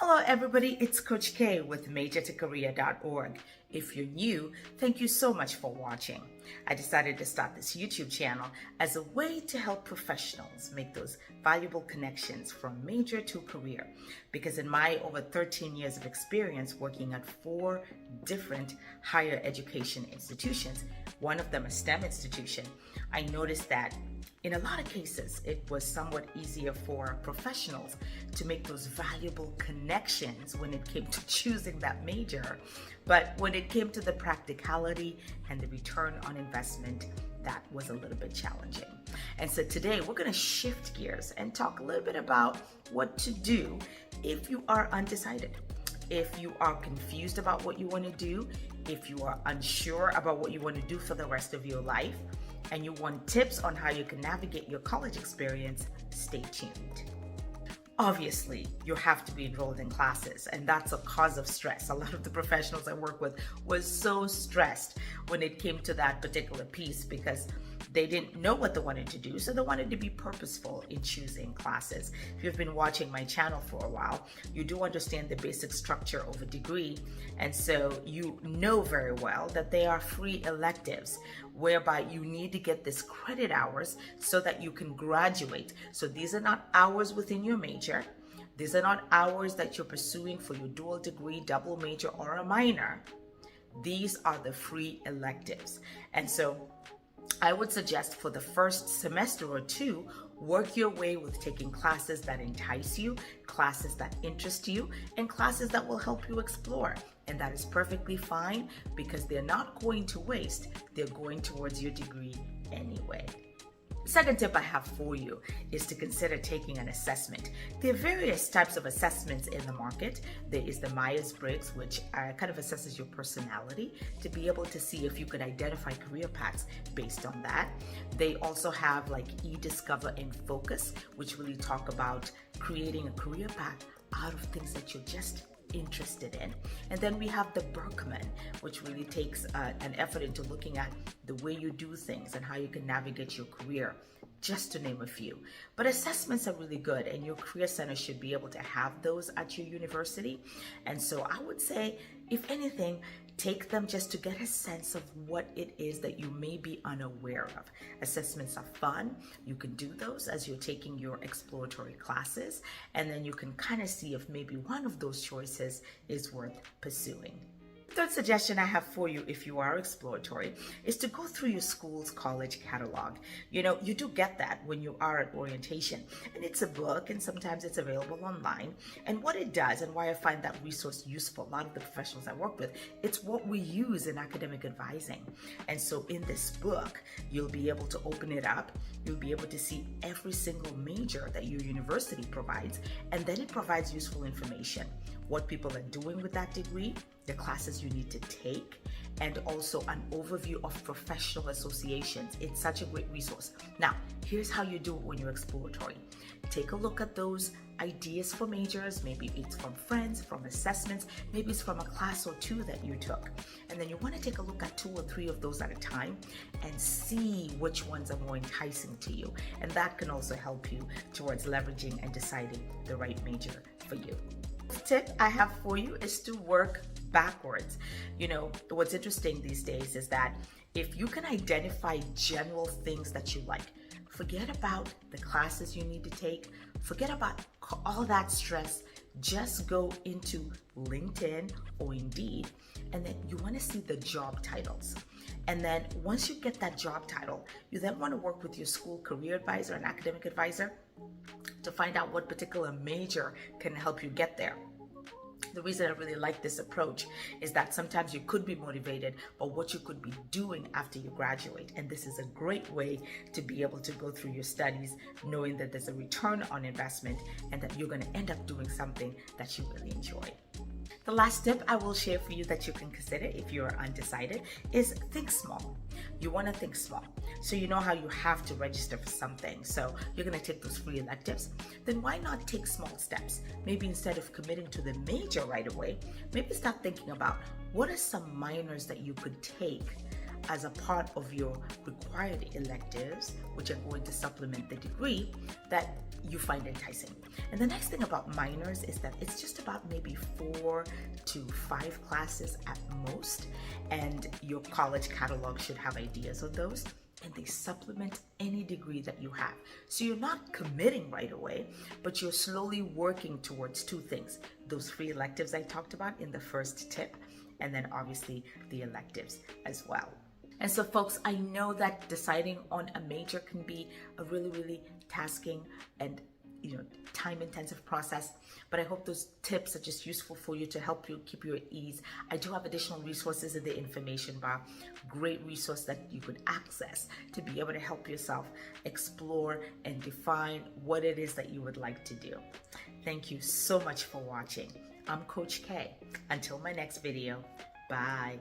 Hello everybody, it's Coach K with MajortoCareer.org. If you're new, thank you so much for watching. I decided to start this YouTube channel as a way to help professionals make those valuable connections from major to career. Because in my over 13 years of experience working at 4 different higher education institutions, one of them a STEM institution, I noticed that in a lot of cases, it was somewhat easier for professionals to make those valuable connections when it came to choosing that major. But when it came to the practicality and the return on investment, that was a little bit challenging. And so today we're going to shift gears and talk a little bit about what to do if you are undecided. If you are confused about what you want to do, if you are unsure about what you want to do for the rest of your life, and you want tips on how you can navigate your college experience, stay tuned. Obviously, you have to be enrolled in classes, and that's a cause of stress. A lot of the professionals I work with was so stressed when it came to that particular piece because they didn't know what they wanted to do, so they wanted to be purposeful in choosing classes. If you've been watching my channel for a while, you do understand the basic structure of a degree, and so you know very well that they are free electives, whereby you need to get this credit hours so that you can graduate. So these are not hours within your major. These are not hours that you're pursuing for your dual degree, double major, or a minor. These are the free electives. And so I would suggest for the first semester or two, work your way with taking classes that entice you, classes that interest you, and classes that will help you explore. And that is perfectly fine because they're not going to waste, they're going towards your degree anyway. Second tip I have for you is to consider taking an assessment. There are various types of assessments in the market. There is the Myers-Briggs, which kind of assesses your personality to be able to see if you could identify career paths based on that. They also have like eDiscover and Focus, which really talk about creating a career path out of things that you're just interested in. And then we have the Berkman, which really takes an effort into looking at the way you do things and how you can navigate your career, just to name a few. But assessments are really good, and your career center should be able to have those at your university. And so I would say, if anything, take them just to get a sense of what it is that you may be unaware of. Assessments are fun. You can do those as you're taking your exploratory classes, and then you can kind of see if maybe one of those choices is worth pursuing. Third suggestion I have for you if you are exploratory is to go through your school's college catalog. You know, you do get that when you are at orientation, and it's a book and sometimes it's available online. And what it does and why I find that resource useful, a lot of the professionals I work with, it's what we use in academic advising. And so in this book, you'll be able to open it up. You'll be able to see every single major that your university provides, and then it provides useful information. What people are doing with that degree, the classes you need to take, and also an overview of professional associations. It's such a great resource. Now, here's how you do it when you're exploratory. Take a look at those ideas for majors. Maybe it's from friends, from assessments, maybe it's from a class or two that you took. And then you want to take a look at 2 or 3 of those at a time and see which ones are more enticing to you. And that can also help you towards leveraging and deciding the right major for you. Tip I have for you is to work backwards. You know, what's interesting these days is that if you can identify general things that you like, forget about the classes you need to take, forget about all that stress, just go into LinkedIn or Indeed, and then you want to see the job titles. And then once you get that job title, you then want to work with your school career advisor and academic advisor to find out what particular major can help you get there. The reason I really like this approach is that sometimes you could be motivated by what you could be doing after you graduate. And this is a great way to be able to go through your studies knowing that there's a return on investment and that you're going to end up doing something that you really enjoy. The last tip I will share for you that you can consider if you are undecided is think small. You want to think small. So you know how you have to register for something. So you're going to take those free electives. Then why not take small steps? Maybe instead of committing to the major right away, maybe start thinking about what are some minors that you could take as a part of your required electives, which are going to supplement the degree, that you find enticing. And the nice thing about minors is that it's just about maybe 4 to 5 classes at most, and your college catalog should have ideas of those, and they supplement any degree that you have. So you're not committing right away, but you're slowly working towards 2 things: those free electives I talked about in the first tip, and then obviously the electives as well. And so folks, I know that deciding on a major can be a really tasking and time-intensive process, but I hope those tips are just useful for you to help you keep you at ease. I do have additional resources in the information bar, great resource that you could access to be able to help yourself explore and define what it is that you would like to do. Thank you so much for watching. I'm Coach K. Until my next video, bye.